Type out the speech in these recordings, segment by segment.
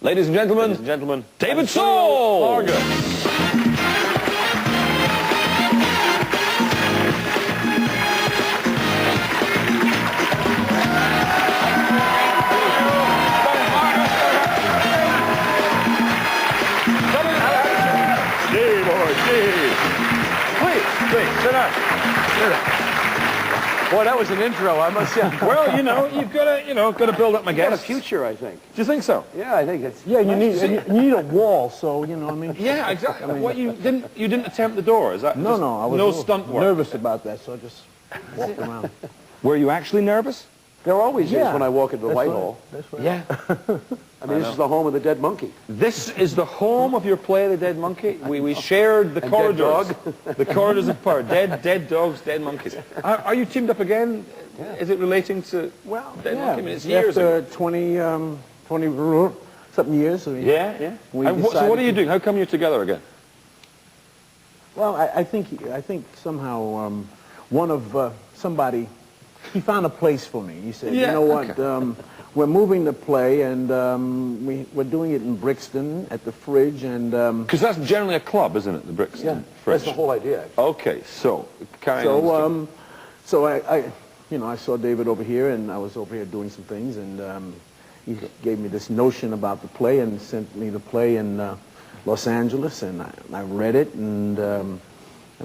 Ladies and gentlemen, David Fargas. Please, sit down. Boy, that was an intro, I must say. Well, you've got to build up my guests. Got a future, I think. Do you think so? Yeah, I think it's. Yeah, you need a wall, so I mean. Yeah, exactly. What you didn't attempt the door, is that? No, I was no stunt work. Nervous about that, so I just walked around. Were you actually nervous? There always is when I walk into Whitehall. That's right. Yeah. I mean, this is the home of the Dead Monkey. This is the home of your play, The Dead Monkey. We shared the corridors. The corridors of power. Dead dogs, dead monkeys. Are you teamed up again? Yeah. Is it relating to Dead Monkey? I mean, it's years after ago. 20 something years. Yeah. So what are you doing? How come you're together again? Well, I think somehow one of somebody, he found a place for me. He said, you know what, we're moving the play, and we're doing it in Brixton at the Fridge, and... Because that's generally a club, isn't it, the Brixton Fridge? That's the whole idea. Okay, so, carry on. So I saw David over here, and I was over here doing some things, and he gave me this notion about the play and sent me the play in Los Angeles, and I read it, and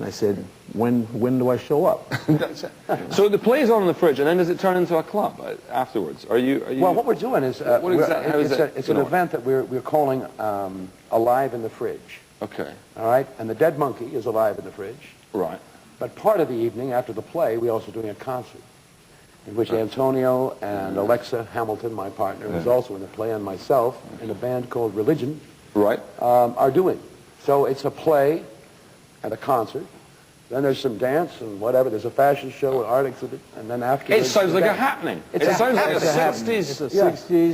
I said, when do I show up? So the play's on in the Fridge, and then does it turn into a club afterwards? Are you? Well, what we're doing is it's an event that we're calling Alive in the Fridge. Okay. All right, and the Dead Monkey is alive in the Fridge. Right. But part of the evening after the play, we're also doing a concert in which Antonio and Alexa Hamilton, my partner, who's also in the play, and myself, in a band called Religion, are doing. So it's a play and a concert. Then there's some dance and whatever. There's a fashion show, an art exhibit, and then after. It sounds like a happening. It sounds like a 60s.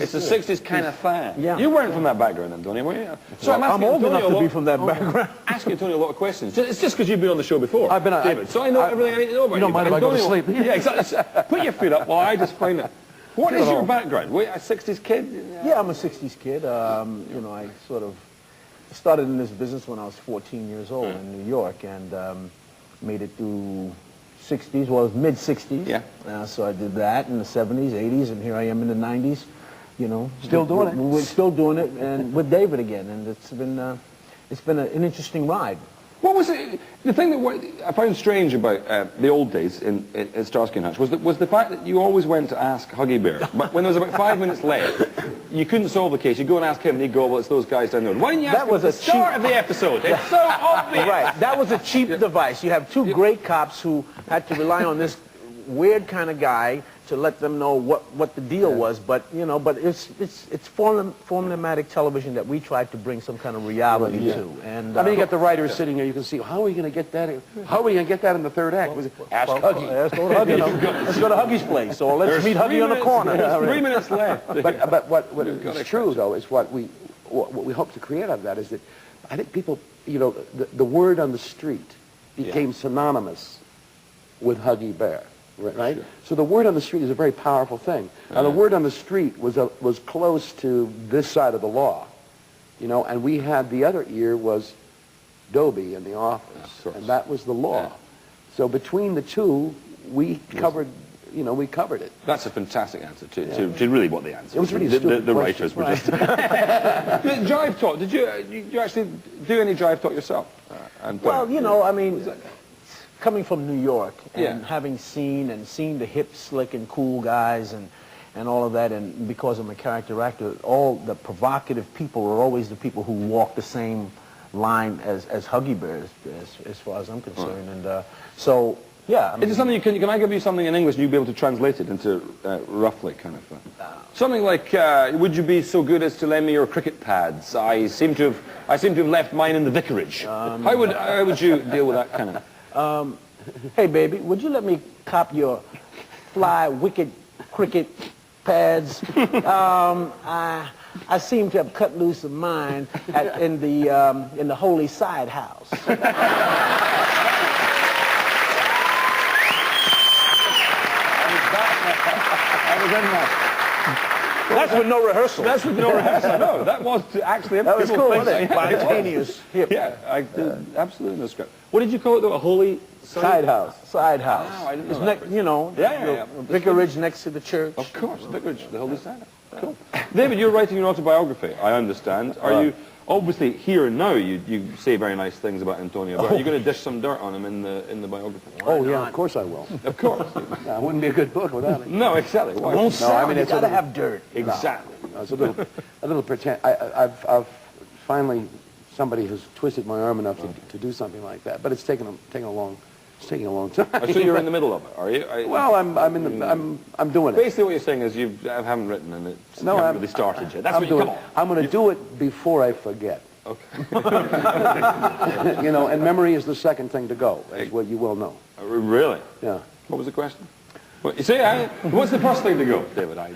It's a 60s kind of thing. Yeah. You weren't from that background, Antonio, were you? So I'm old enough to be from that background. Asking Antonio a lot of questions. It's just because you've been on the show before. I've been on, David. So I know everything I need to know about you. Don't mind if I go to sleep. Yeah, exactly. Put your feet up while I just find it. What is your background? Were you a 60s kid? Yeah, I'm a 60s kid. I sort of started in this business when I was 14 years old in New York, and made it through 60s, well, mid-60s. Yeah. So I did that in the 70s, 80s, and here I am in the 90s, Still doing it. We're still doing it, and with David again, and it's been an interesting ride. What was it? The thing that I found strange about the old days in Starsky Hutch was the fact that you always went to ask Huggy Bear. But when there was about 5 minutes left, you couldn't solve the case. You go and ask him, and he'd go, well, it's those guys down there. Why didn't you ask him at the start of the episode? It's so obvious. Right. That was a cheap device. You have two great cops who had to rely on this weird kind of guy to let them know what the deal was, but it's formulaic television that we tried to bring some kind of reality to. And I mean, you got the writers sitting there. You can see how are we going to get that? How are we going to get that in the third act? Ask Huggy. Let's go to Huggy. Let's go to Huggy's place. So let's meet Huggy on the corner. There's 3 minutes left. But what is true though is what we hope to create out of that is that I think people, the word on the street became synonymous with Huggy Bear. Right? Sure. So the word on the street is a very powerful thing. Now the word on the street was close to this side of the law, and we had the other ear was Dobie in the office, and that was the law. Yeah. So between the two, we covered it. That's a fantastic answer to really what the answer. It was really stupid. The writers were just. Jive talk. Did you actually do any jive talk yourself? Well, I mean, coming from New York and having seen the hip, slick, and cool guys and all of that, and because I'm a character actor, all the provocative people are always the people who walk the same line as Huggy Bear, as far as I'm concerned. And so, yeah. I mean, is it something can I give you something in English and you'll be able to translate it into roughly kind of something like, would you be so good as to lend me your cricket pads? I seem to have left mine in the vicarage. How would you deal with that kind of? Hey, baby, would you let me cop your fly, wicked cricket pads? I seem to have cut loose of mine in the Holy Side House. That's with no rehearsal. That's with no rehearsal. No, that was actually... That was people cool, think wasn't it? Spontaneous hip. Yeah, I did absolutely no script. What did you call it, though? A holy... Side house. Side house. Oh, I didn't know It's that you know, Yeah. the vicarage next to the church. Of course, Vicarage, the Holy Side. Cool. David, you're writing your autobiography, I understand. Are you... Obviously, here and now, you say very nice things about Antonio, but are you going to dish some dirt on him in the biography? Oh, yeah, of course I will. Of course. No, it wouldn't be a good book without it. No, exactly. Why? Won't sell. I mean, You it's a gotta little- have dirt. Exactly. No, it's a little pretend. I've finally, somebody has twisted my arm enough to do something like that, but it's taken a long time. So you're in the middle of it, are you? Well, I'm doing it. Basically, what you're saying is you haven't written and it's No, haven't really started yet. That's I'm what you doing. come on. I'm going to do it before I forget. Okay. You know, and memory is the second thing to go, as what you will know. Really? Yeah. What was the question? Well, you see, what's the first thing to go, David? I'm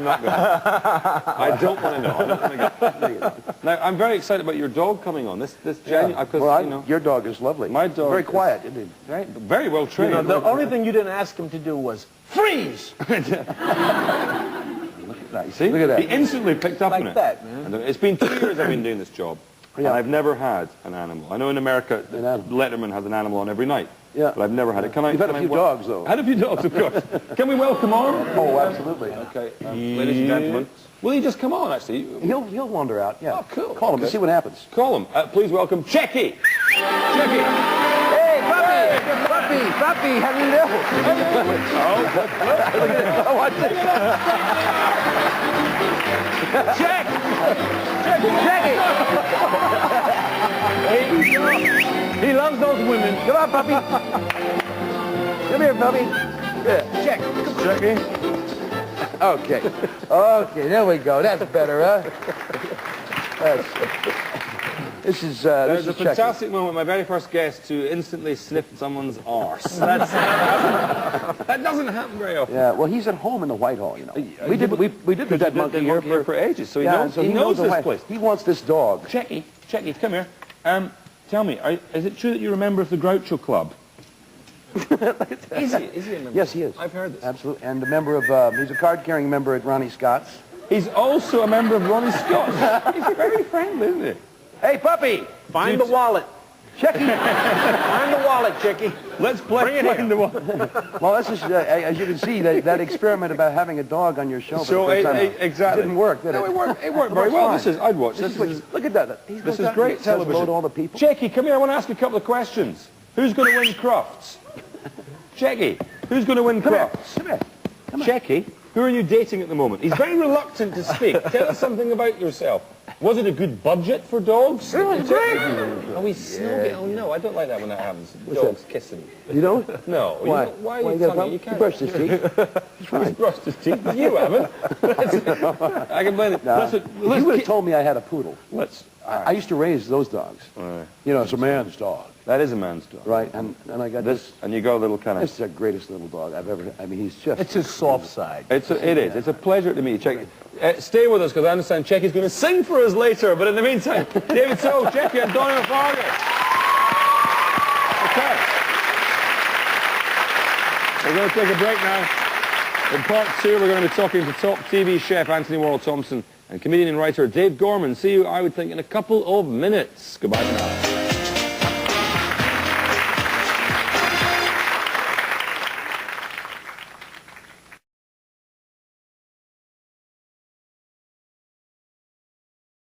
not going to. I don't want to know. I'm not going to go. Now, I'm very excited about your dog coming on. This January, because, Well, you know, your dog is lovely. My dog very is- quiet, isn't he? right? Very well You trained. know, the only thing you didn't ask him to do was freeze. You see? Look at that. He instantly picked up Like on it. that, man. And it's been 2 years I've been doing this job. And Yeah. I've never had an animal. I know in America, An animal. Letterman has an animal on every night. Yeah. But I've never had it. Can I? You've had can a I few wel- dogs, though. Had a few dogs, of course. Can we welcome on? Oh, absolutely. Okay, ladies and gentlemen. Will he just come on, actually? He'll wander out. Yeah. Oh, cool. Call him and Okay. see what happens. Call him. Please welcome Checky. Checky. Hey, puppy, how do you know? Oh, watch it. Check. He loves those women. Come on, puppy. Come here, puppy. Yeah, check. Checky. Okay, there we go. That's better, huh? This is There's a Checky. fantastic moment. My very first guest to instantly sniffed someone's arse. That doesn't happen very often. Yeah, well, he's at home in the Whitehall, you know. We did with that monkey here for ages, so he yeah, knows, so he knows the this White- place. He wants this dog. Checky, come here. Tell me, is it true that you're a member of the Groucho Club? Is he a member? Yes, he is. I've heard this. Absolutely. And a member of, he's a card-carrying member at Ronnie Scott's. He's also a member of Ronnie Scott's. He's very friendly, isn't he? Hey, puppy! Find the wallet. Checky! Find the wallet, Chicky. Let's play Find the Wallet. Well, this is, as you can see, that experiment about having a dog on your show for So, the first time exactly. didn't work, did it? No, it worked very well. Fine. I'd watch this. Look at that. He's This looked is out great and says hello television. to all the people. Checky, come here. I want to ask you a couple of questions. Who's going to win Crufts? Checky, who's going to win Crufts? Come here. Checky, who are you dating at the moment? He's very reluctant to speak. Tell us something about yourself. Was it a good budget for dogs? It was great. Oh, he's snogging. Oh, no, I don't like that when that happens. Dogs kissing. You don't? No. Why? Why are Why you got a tonguing? problem? You He can't. brushed his teeth. It's fine. He's brushed his teeth. You haven't. I can blame it. You would have told me I had a poodle. Let's. I used to raise those dogs. You know, it's a man's dog, That is a man's dog. right? And I got this. And you got a little kind This of... is the greatest little dog I've ever. I mean, he's just. It's his soft side. It is. It's a pleasure to meet you, Checky. Stay with us, because I understand Checky's going to sing for us later. But in the meantime, David So, Checky, Antonio Fargas. Okay. We're going to take a break now. In part 2, we're going to be talking to top TV chef Anthony Worrell Thompson and comedian and writer Dave Gorman. See you, I would think, in a couple of minutes. Goodbye for now.